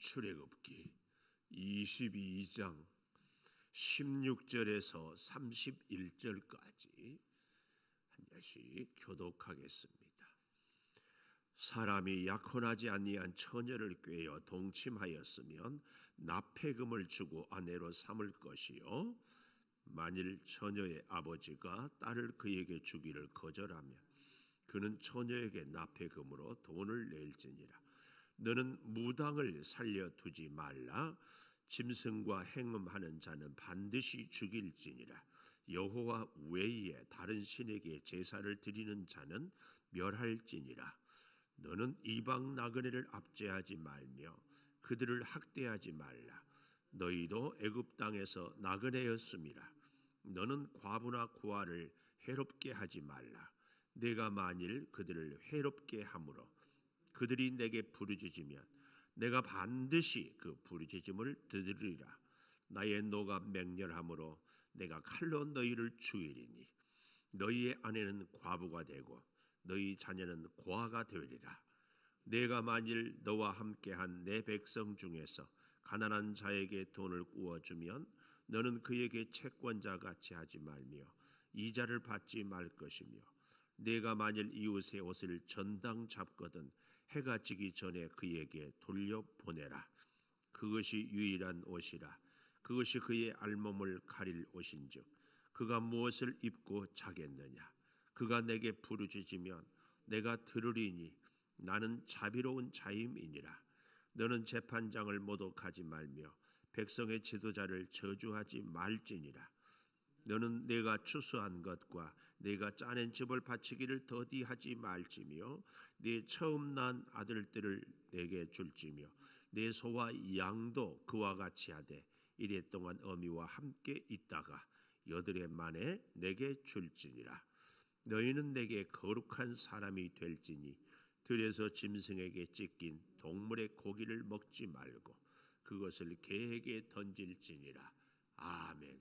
출애굽기 22장 16절에서 31절까지 한 절씩 교독하겠습니다. 사람이 약혼하지 아니한 처녀를 꾀어 동침하였으면 납폐금을 주고 아내로 삼을 것이요, 만일 처녀의 아버지가 딸을 그에게 주기를 거절하면 그는 처녀에게 납폐금으로 돈을 낼지니라. 너는 무당을 살려두지 말라. 짐승과 행음하는 자는 반드시 죽일지니라. 여호와 외에 다른 신에게 제사를 드리는 자는 멸할지니라. 너는 이방 나그네를 압제하지 말며 그들을 학대하지 말라. 너희도 애굽 땅에서 나그네였음이라. 너는 과부나 고아를 해롭게 하지 말라. 내가 만일 그들을 해롭게 함으로 그들이 내게 부르짖으면 내가 반드시 그 부르짖음을 들으리라. 나의 노가 맹렬함으로 내가 칼로 너희를 죽이리니 너희의 아내는 과부가 되고 너희 자녀는 고아가 되리라. 내가 만일 너와 함께한 내 백성 중에서 가난한 자에게 돈을 구워주면 너는 그에게 채권자 같이 하지 말며 이자를 받지 말 것이며, 내가 만일 이웃의 옷을 전당 잡거든 해가 지기 전에 그에게 돌려보내라. 그것이 유일한 옷이라. 그것이 그의 알몸을 가릴 옷인즉 그가 무엇을 입고 자겠느냐. 그가 내게 부르짖으면 내가 들으리니 나는 자비로운 자임이니라. 너는 재판장을 모독하지 말며 백성의 지도자를 저주하지 말지니라. 너는 내가 추수한 것과 내가 짜낸 즙을 바치기를 더디하지 말지며 네 처음 난 아들들을 내게 줄지며 내 소와 양도 그와 같이 하되 이래 동안 어미와 함께 있다가 여드레 만에 내게 줄지니라. 너희는 내게 거룩한 사람이 될지니 들에서 짐승에게 찢긴 동물의 고기를 먹지 말고 그것을 개에게 던질지니라. 아멘.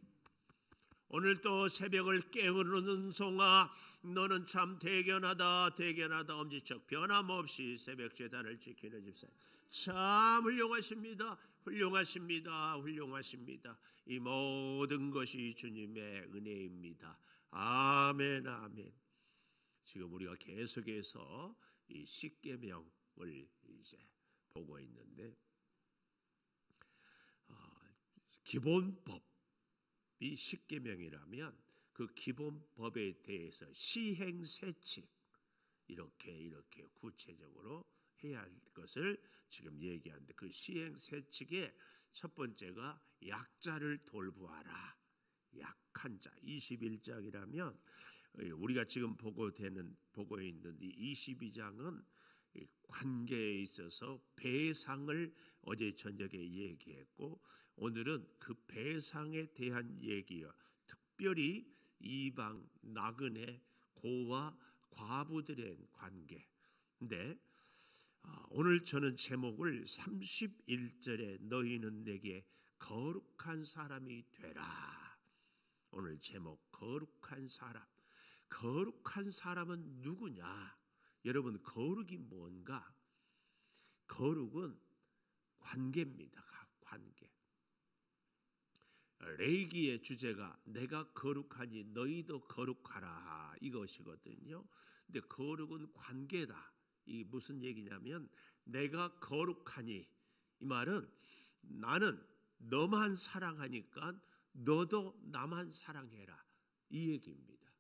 오늘 또 새벽을 깨우는 송아, 너는 참 대견하다 대견하다. 엄지척 변함없이 새벽 제단을 지키는 집사님, 참 훌륭하십니다. 훌륭하십니다. 훌륭하십니다. 이 모든 것이 주님의 은혜입니다. 아멘 아멘. 지금 우리가 계속해서 이 십계명을 이제 보고 있는데, 기본법 이 십계명이라면 그 기본법에 대해서 시행세칙 이렇게 구체적으로 해야 할 것을 지금 얘기하는데, 그 시행세칙의 첫 번째가 약자를 돌보아라. 약한 자. 21장이라면 우리가 지금 보고 있는 이 22장은 관계에 있어서 배상을 어제 저녁에 얘기했고, 오늘은 그 배상에 대한 얘기요. 특별히 이방 나그네 고와 과부들의 관계. 근데 오늘 저는 제목을 31절에 너희는 내게 거룩한 사람이 되라. 오늘 제목 거룩한 사람. 거룩한 사람은 누구냐? 여러분, 거룩이 뭔가? 거룩은 관계입니다. 관계. 레이기의 주제가 내가 거룩하니 너희도 거룩하라 이것이거든요. 근데 거룩은 관계다. 이 무슨 얘기냐면, 내가 거룩하니, 이 말은 나는 너만 사랑하니까 너도 나만 사랑해라 이 얘기입니다.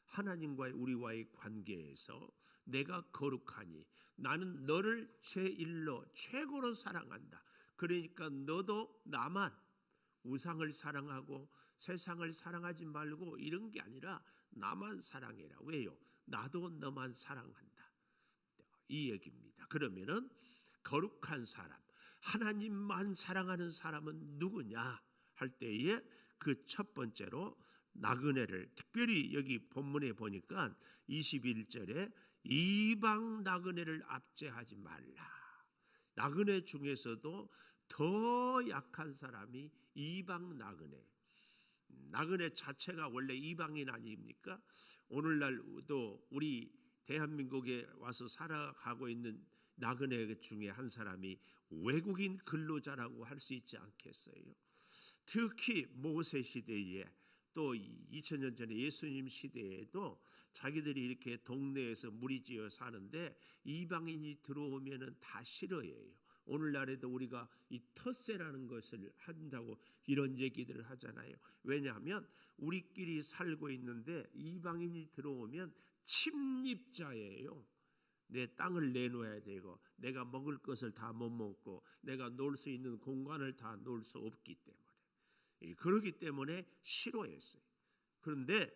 하나님과의 우리와의 관계에서 내가 거룩하니 나는 너를 제일로 최고로 사랑한다. 그러니까 너도 나만, 우상을 사랑하고 세상을 사랑하지 말고 이런 게 아니라 나만 사랑해라. 왜요? 나도 너만 사랑한다. 이 얘기입니다. 그러면은 거룩한 사람, 하나님만 사랑하는 사람은 누구냐 할 때에 그 첫 번째로 나그네를, 특별히 여기 본문에 보니까 21절에 이방 나그네를 압제하지 말라. 나그네 중에서도 더 약한 사람이 이방 나그네. 나그네 자체가 원래 이방인 아닙니까? 오늘날도 우리 대한민국에 와서 살아가고 있는 나그네 중에 한 사람이 외국인 근로자라고 할 수 있지 않겠어요? 특히 모세 시대에 또 2000년 전에 예수님 시대에도 자기들이 이렇게 동네에서 무리지어 사는데 이방인이 들어오면은 다 싫어해요. 오늘날에도 우리가 이 텃세라는 것을 한다고 이런 얘기들을 하잖아요. 왜냐하면 우리끼리 살고 있는데 이방인이 들어오면 침입자예요. 내 땅을 내놓아야 되고 내가 먹을 것을 다 못 먹고 내가 놀 수 있는 공간을 다 놓을 수 없기 때문에 그렇기 때문에 싫어했어요. 그런데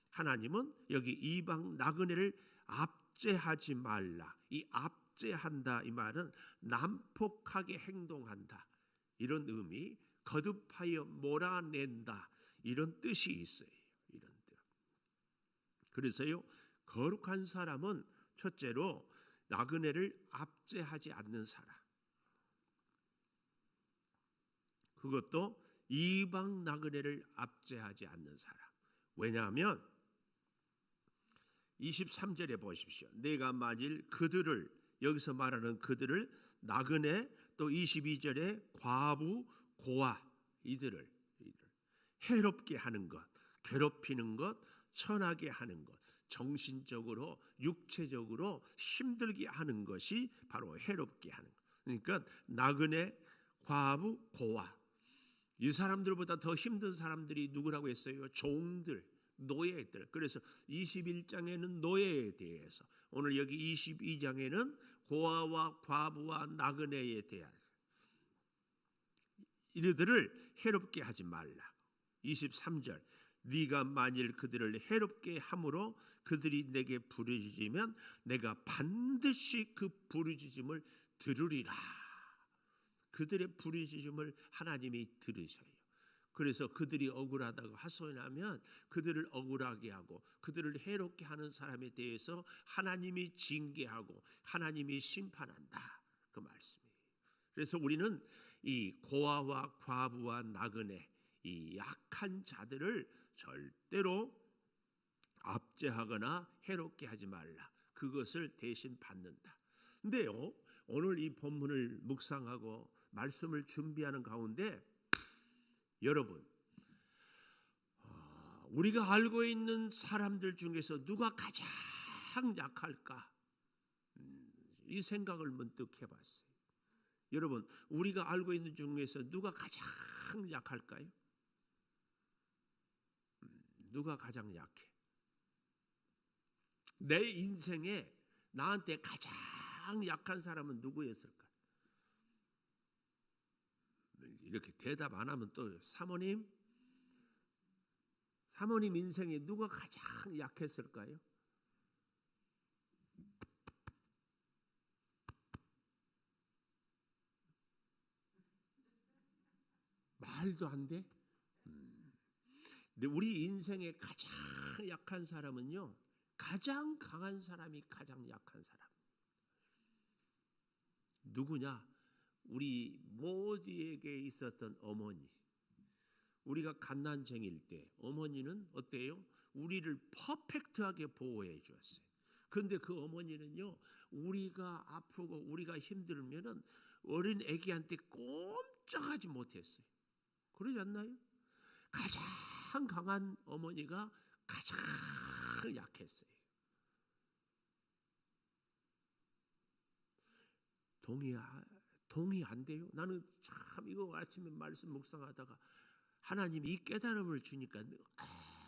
하나님은 여기 이방 나그네를 압제하지 말라. 이 압제한다 이 말은 난폭하게 행동한다 이런 의미, 거듭하여 몰아낸다 이런 뜻이 있어요. 이런 뜻. 그래서요 거룩한 사람은 첫째로 나그네를 압제하지 않는 사람. 그것도 이방 나그네를 압제하지 않는 사람. 왜냐하면 23절에 보십시오. 내가 만일 그들을, 여기서 말하는 그들을 나그네, 또 22절에 과부, 고아 이들을 해롭게 하는 것, 괴롭히는 것, 천하게 하는 것, 정신적으로 육체적으로 힘들게 하는 것이 바로 해롭게 하는 것. 그러니까 나그네, 과부, 고아 이 사람들보다 더 힘든 사람들이 누구라고 했어요? 종들, 노예들. 그래서 21장에는 노예에 대해서, 오늘 여기 22장에는 고아와 과부와 나그네에 대한 이들을 해롭게 하지 말라. 23절 네가 만일 그들을 해롭게 함으로 그들이 내게 부르짖으면 내가 반드시 그 부르짖음을 들으리라. 그들의 부르짖음을 하나님이 들으셔요. 그래서 그들이 억울하다고 하소연하면 그들을 억울하게 하고 그들을 해롭게 하는 사람에 대해서 하나님이 징계하고 하나님이 심판한다. 그 말씀이에요. 그래서 우리는 이 고아와 과부와 나그네 이 약한 자들을 절대로 압제하거나 해롭게 하지 말라. 그것을 대신 받는다. 근데요, 오늘 이 본문을 묵상하고 말씀을 준비하는 가운데 여러분, 우리가 알고 있는 사람들 중에서 누가 가장 약할까? 이 생각을 문득 해봤어요. 여러분, 우리가 알고 있는 중에서 누가 가장 약할까요? 누가 가장 약해? 내 인생에 나한테 가장 약한 사람은 누구였을까? 이렇게 대답 안 하면 또 사모님 인생에 누가 가장 약했을까요? 말도 안 돼? 근데 우리 인생에 가장 약한 사람은요, 가장 강한 사람이 가장 약한 사람. 누구냐? 우리 모두에게 있었던 어머니. 우리가 갓난쟁일 때 어머니는 어때요? 우리를 퍼펙트하게 보호해 주었어요. 그런데 그 어머니는요, 우리가 아프고 우리가 힘들면은 어린 아기한테 꼼짝하지 못했어요. 그러지 않나요? 가장 강한 어머니가 가장 약했어요. 동의 안 돼요? 나는 참 이거 아침에 말씀 묵상하다가 하나님이 이 깨달음을 주니까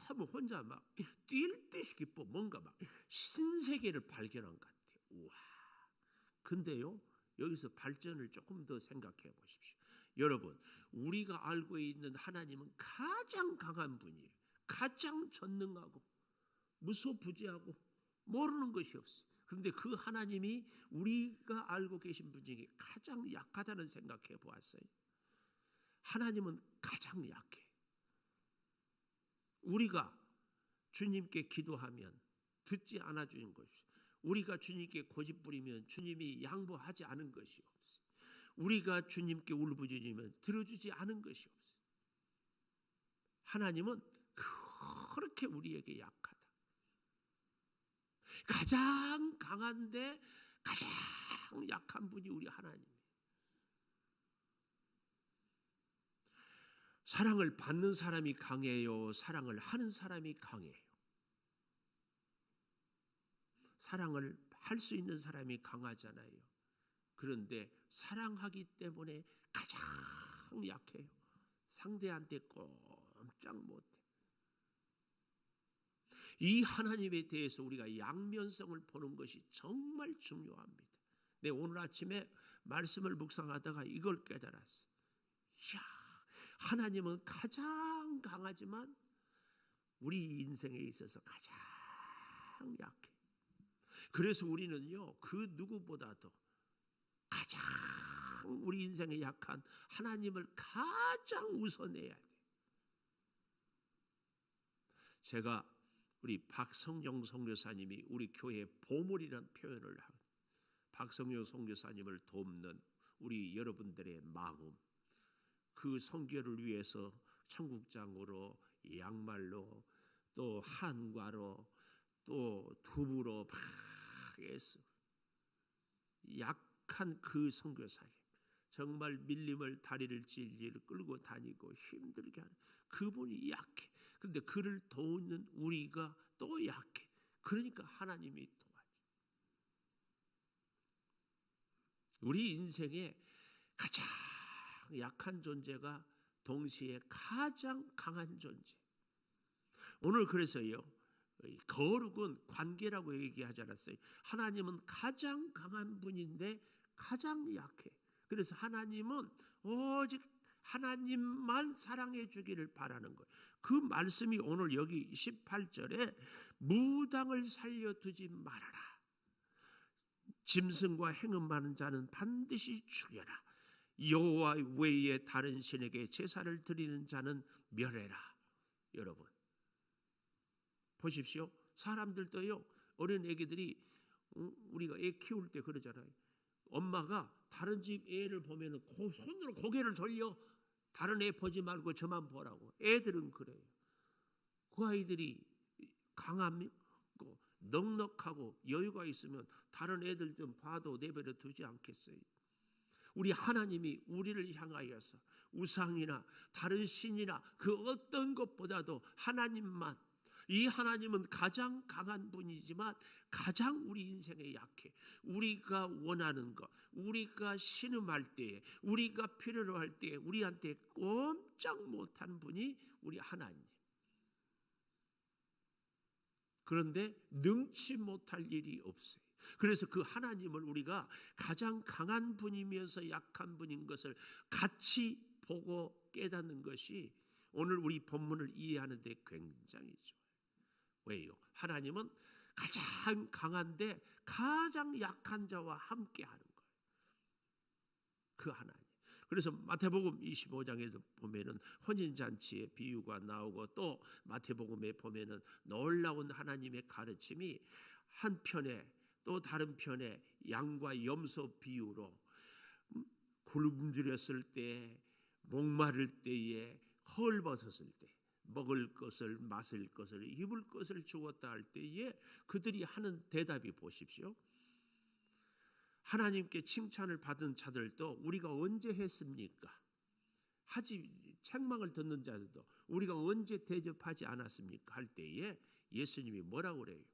너무 혼자 막 뛸 듯이 기뻐. 뭔가 막 신세계를 발견한 것 같아요. 우와. 근데요, 여기서 발전을 조금 더 생각해 보십시오. 여러분, 우리가 알고 있는 하나님은 가장 강한 분이에요. 가장 전능하고 무소부지하고 모르는 것이 없어요. 그런데 그 하나님이 우리가 알고 계신 분 중에 가장 약하다는 생각해 보았어요. 하나님은 가장 약해. 우리가 주님께 기도하면 듣지 않아 주는 것이, 우리가 주님께 고집부리면 주님이 양보하지 않은 것이 없어요. 우리가 주님께 울부짖으면 들어주지 않은 것이 없어요. 하나님은 그렇게 우리에게 약하다. 가장 강한데 가장 약한 분이 우리 하나님. 사랑을 받는 사람이 강해요? 사랑을 하는 사람이 강해요? 사랑을 할 수 있는 사람이 강하잖아요. 그런데 사랑하기 때문에 가장 약해요. 상대한테 꼼짝 못해. 이 하나님에 대해서 우리가 양면성을 보는 것이 정말 중요합니다. 네, 오늘 아침에 말씀을 묵상하다가 이걸 깨달았어요. 이야, 하나님은 가장 강하지만 우리 인생에 있어서 가장 약해. 그래서 우리는요, 그 누구보다도 가장 우리 인생에 약한 하나님을 가장 우선해야 돼. 제가 우리 박성영 선교사님이 우리 교회의 보물이라는 표현을 하고, 박성영 선교사님을 돕는 우리 여러분들의 마음, 그 선교를 위해서 청국장으로, 양말로, 또 한과로, 또 두부로 막 애쓰 약한 그 선교사님, 정말 밀림을 다리를 질질 끌고 다니고 힘들게 하는 그분이 약해. 그런데 그를 도우는 우리가 또 약해. 그러니까 하나님이 도와줘. 우리 인생에 가장 약한 존재가 동시에 가장 강한 존재. 오늘 그래서요, 거룩은 관계라고 얘기하지 않았어요? 하나님은 가장 강한 분인데 가장 약해. 그래서 하나님은 오직 하나님만 사랑해 주기를 바라는 거예요. 그 말씀이 오늘 여기 18절에 무당을 살려두지 말아라. 짐승과 행음 많은 자는 반드시 죽여라. 여호와 외에 다른 신에게 제사를 드리는 자는 멸해라. 여러분 보십시오. 사람들도요, 어린 애기들이 우리가 애 키울 때 그러잖아요. 엄마가 다른 집 애를 보면 손으로 고개를 돌려. 다른 애 보지 말고 저만 보라고. 애들은 그래요. 그 아이들이 강하고 넉넉하고 여유가 있으면 다른 애들 좀 봐도 내버려 두지 않겠어요? 우리 하나님이 우리를 향하여서 우상이나 다른 신이나 그 어떤 것보다도 하나님만, 이 하나님은 가장 강한 분이지만 가장 우리 인생에 약해. 우리가 원하는 것, 우리가 신음할 때에, 우리가 필요로 할 때에 우리한테 꼼짝 못하는 분이 우리 하나님. 그런데 능치 못할 일이 없어요. 그래서 그 하나님을 우리가 가장 강한 분이면서 약한 분인 것을 같이 보고 깨닫는 것이 오늘 우리 본문을 이해하는 데 굉장히 좋아요. 왜요? 하나님은 가장 강한데 가장 약한 자와 함께 하는 거예요. 그 하나님. 그래서 마태복음 25장에도 보면은 혼인잔치의 비유가 나오고, 또 마태복음에 보면은 놀라운 하나님의 가르침이 한편에 또 다른 편에 양과 염소 비유로 굶주렸을 때, 목마를 때에, 헐벗었을 때 먹을 것을, 마실 것을, 입을 것을 주었다 할 때에 그들이 하는 대답이 보십시오. 하나님께 칭찬을 받은 자들도 우리가 언제 했습니까? 책망을 듣는 자들도 우리가 언제 대접하지 않았습니까? 할 때에 예수님이 뭐라고 그래요?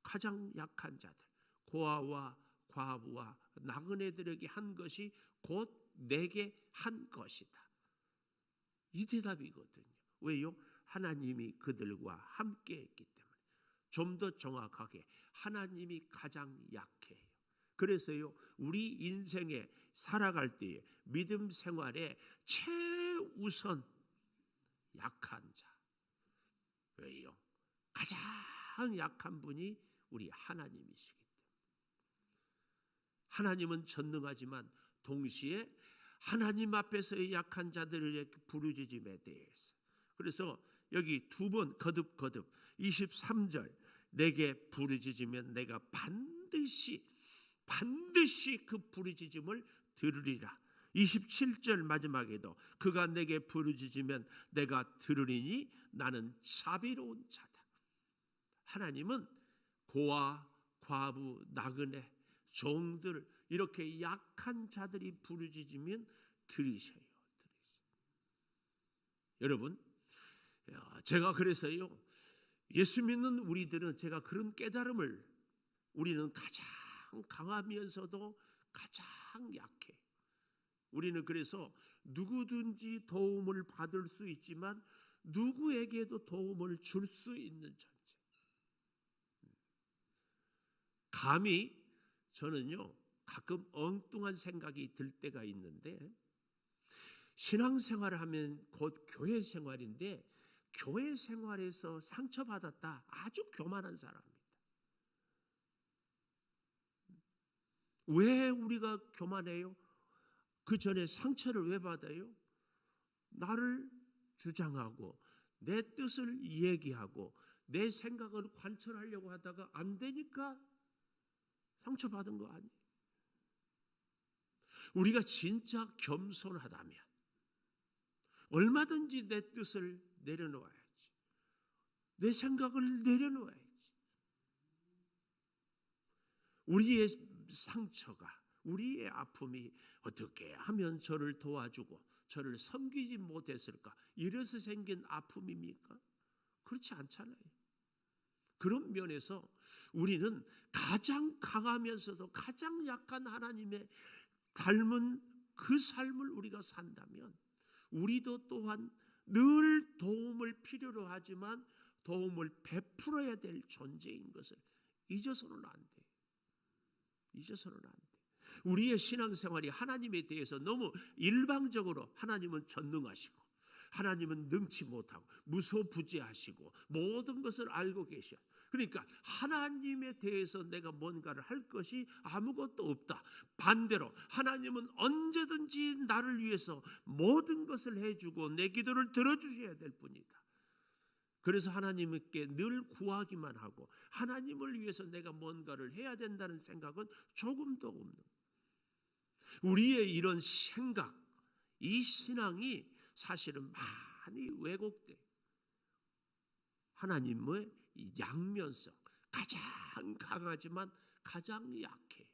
가장 약한 자들, 고아와 과부와 나그네들에게 한 것이 곧 내게 한 것이다. 이 대답이거든요. 왜요? 하나님이 그들과 함께 했기 때문에. 좀 더 정확하게 하나님이 가장 약해요. 그래서요, 우리 인생에 살아갈 때에 믿음 생활에 최우선 약한 자. 왜요? 가장 약한 분이 우리 하나님이시기 때문에. 하나님은 전능하지만 동시에 하나님 앞에서의 약한 자들의 부르짖음에 대해서, 그래서 여기 두 번 거듭 23절 내게 부르짖으면 내가 반드시 그 부르짖음을 들으리라. 27절 마지막에도 그가 내게 부르짖으면 내가 들으리니 나는 자비로운 자다. 하나님은 고아, 과부, 나그네, 종들, 이렇게 약한 자들이 부르짖으면 들으셔요. 여러분, 제가 그래서요, 예수 믿는 우리들은 제가 그런 깨달음을, 우리는 가장 강하면서도 가장 약해. 우리는 그래서 누구든지 도움을 받을 수 있지만 누구에게도 도움을 줄 수 있는 존재. 감히 저는요, 가끔 엉뚱한 생각이 들 때가 있는데, 신앙생활을 하면 곧 교회 생활인데, 교회 생활에서 상처받았다, 아주 교만한 사람입니다. 왜 우리가 교만해요? 그 전에 상처를 왜 받아요? 나를 주장하고 내 뜻을 얘기하고 내 생각을 관철하려고 하다가 안 되니까 상처받은 거 아니에요? 우리가 진짜 겸손하다면 얼마든지 내 뜻을 내려놓아야지. 내 생각을 내려놓아야지. 우리의 상처가, 우리의 아픔이 어떻게 하면 저를 도와주고 저를 섬기지 못했을까? 이래서 생긴 아픔입니까? 그렇지 않잖아요. 그런 면에서 우리는 가장 강하면서도 가장 약한 하나님의 닮은 그 삶을 우리가 산다면 우리도 또한 늘 도움을 필요로 하지만 도움을 베풀어야 될 존재인 것을 잊어서는 안 돼요. 잊어서는 안 돼요. 우리의 신앙생활이 하나님에 대해서 너무 일방적으로 하나님은 전능하시고 하나님은 능치 못하고 무소부재하시고 모든 것을 알고 계셔. 그러니까 하나님에 대해서 내가 뭔가를 할 것이 아무것도 없다. 반대로 하나님은 언제든지 나를 위해서 모든 것을 해주고 내 기도를 들어주셔야 될 뿐이다. 그래서 하나님께 늘 구하기만 하고 하나님을 위해서 내가 뭔가를 해야 된다는 생각은 조금도 없는, 우리의 이런 생각, 이 신앙이 사실은 많이 왜곡돼. 하나님의 이 양면성, 가장 강하지만 가장 약해요.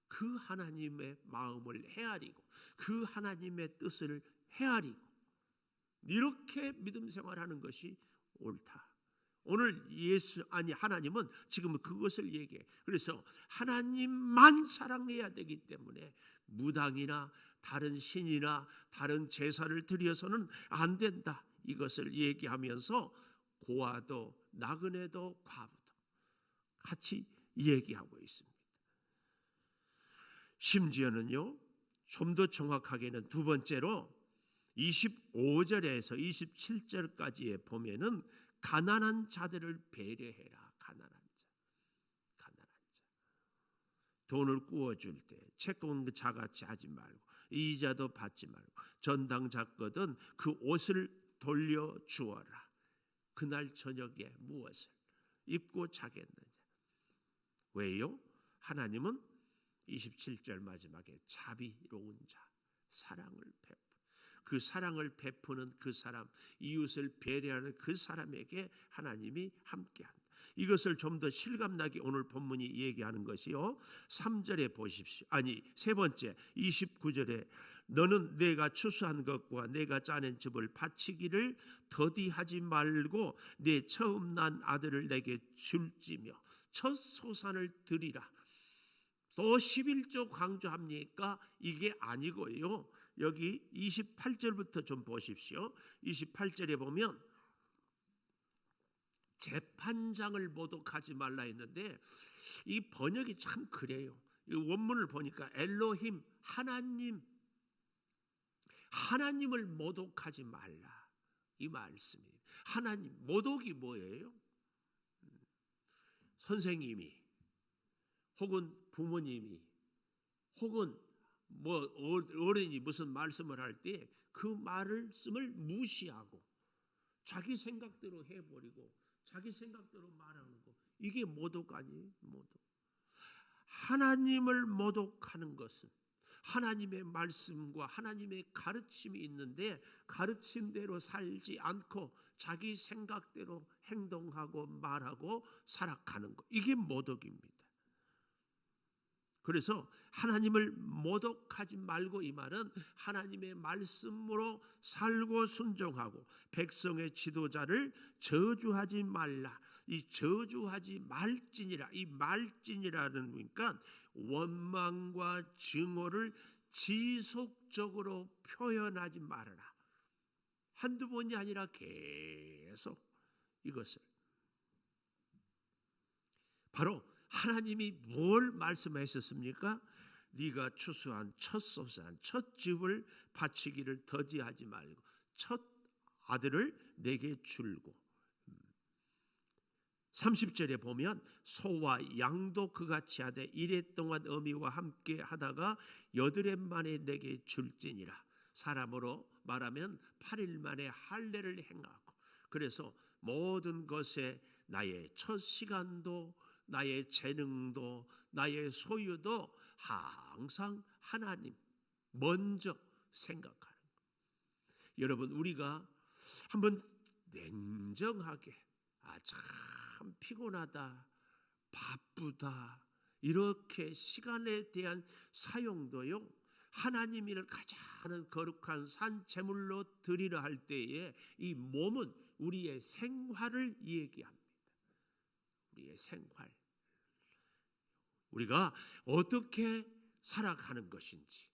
그 하나님의 마음을 헤아리고 그 하나님의 뜻을 헤아리고 이렇게 믿음 생활하는 것이 옳다. 오늘 하나님은 지금 그것을 얘기해. 그래서 하나님만 사랑해야 되기 때문에 무당이나 다른 신이나 다른 제사를 드려서는 안 된다. 이것을 얘기하면서 고아도 나그네도 과부도 같이 얘기하고 있습니다. 심지어는요, 좀 더 정확하게는 두 번째로 25절에서 27절까지에 보면은 가난한 자들을 배려해라. 가난한 자. 돈을 구워줄 때 채권 자같이 하지 말고 이자도 받지 말고 전당 잡거든 그 옷을 돌려주어라. 그날 저녁에 무엇을 입고 자겠느냐. 왜요? 하나님은 27절 마지막에 자비로운 자, 사랑을 베푸. 그 사랑을 베푸는 그 사람, 이웃을 배려하는 그 사람에게 하나님이 함께한다. 이것을 좀 더 실감나게 오늘 본문이 얘기하는 것이요. 3절에 보십시오. 세 번째 29절에 너는 내가 추수한 것과 내가 짜낸 즙을 바치기를 더디하지 말고 내 처음 난 아들을 내게 줄지며 첫 소산을 드리라. 또 11조 강조합니까? 이게 아니고요. 여기 28절부터 좀 보십시오. 28절에 보면 재판장을 모독하지 말라 했는데 이 번역이 참 그래요. 이 원문을 보니까 엘로힘, 하나님을 모독하지 말라. 이 말씀이에요. 하나님, 모독이 뭐예요? 선생님이 혹은 부모님이 혹은 어른이 무슨 말씀을 할 때 그 말씀을 무시하고 자기 생각대로 해버리고 자기 생각대로 말하는 거, 이게 모독 아니에요? 모독. 하나님을 모독하는 것은 하나님의 말씀과 하나님의 가르침이 있는데 가르침대로 살지 않고 자기 생각대로 행동하고 말하고 살아가는 것, 이게 모독입니다. 그래서 하나님을 모독하지 말고, 이 말은 하나님의 말씀으로 살고 순종하고 백성의 지도자를 저주하지 말라. 이 저주하지 말지니라, 이 말지니라는 그러니까 원망과 증오를 지속적으로 표현하지 말아라. 한두 번이 아니라 계속 이것을, 바로 하나님이 뭘 말씀하셨습니까? 네가 추수한 첫 소산 첫 즙을 바치기를 더디하지 말고 첫 아들을 내게 줄고, 30절에 보면 소와 양도 그같이 하되 이레 동안 어미와 함께 하다가 8해 만에 내게 줄지니라. 사람으로 말하면 8일 만에 할례를 행하고, 그래서 모든 것에 나의 첫 시간도 나의 재능도 나의 소유도 항상 하나님 먼저 생각하는 것. 여러분, 우리가 한번 냉정하게 참 피곤하다, 바쁘다, 이렇게 시간에 대한 사용도요, 하나님을 가장 거룩한 산 제물로 드리려 할 때에 이 몸은 우리의 생활을 얘기합니다. 우리의 생활, 우리가 어떻게 살아가는 것인지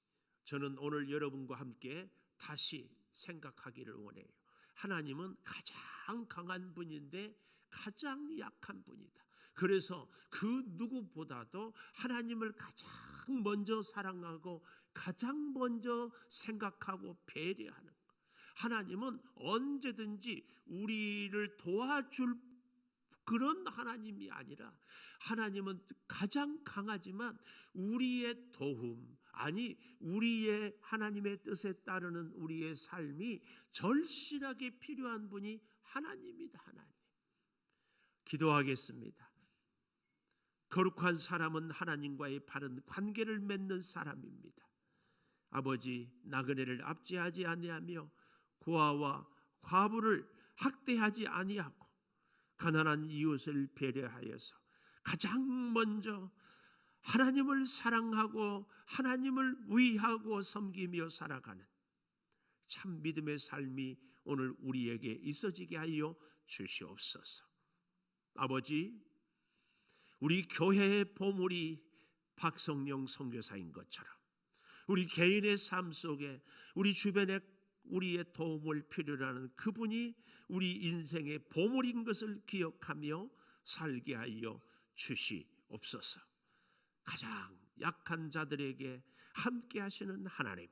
저는 오늘 여러분과 함께 다시 생각하기를 원해요. 하나님은 가장 강한 분인데 가장 약한 분이다. 그래서 그 누구보다도 하나님을 가장 먼저 사랑하고 가장 먼저 생각하고 배려하는 것. 하나님은 언제든지 우리를 도와줄 그런 하나님이 아니라, 하나님은 가장 강하지만 우리의 도움, 아니 우리의 하나님의 뜻에 따르는 우리의 삶이 절실하게 필요한 분이 하나님이다. 하나님. 기도하겠습니다. 거룩한 사람은 하나님과의 바른 관계를 맺는 사람입니다. 아버지, 나그네를 압제하지 아니하며 고아와 과부를 학대하지 아니하고 가난한 이웃을 배려하여서 가장 먼저 하나님을 사랑하고 하나님을 위하고 섬기며 살아가는 참 믿음의 삶이 오늘 우리에게 있어지게 하여 주시옵소서. 아버지, 우리 교회의 보물이 박성령 선교사인 것처럼 우리 개인의 삶 속에 우리 주변에 우리의 도움을 필요로 하는 그분이 우리 인생의 보물인 것을 기억하며 살게 하여 주시옵소서. 가장 약한 자들에게 함께 하시는 하나님,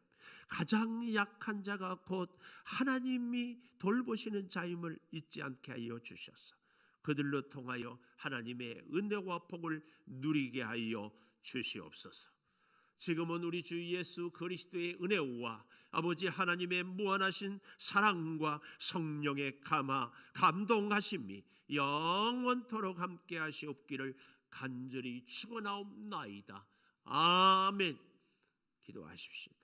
가장 약한 자가 곧 하나님이 돌보시는 자임을 잊지 않게 하여 주셔서 그들로 통하여 하나님의 은혜와 복을 누리게 하여 주시옵소서. 지금은 우리 주 예수 그리스도의 은혜와 아버지 하나님의 무한하신 사랑과 성령의 감동하심이 영원토록 함께 하시옵기를 간절히 축원하옵나이다. 아멘. 기도하십시다.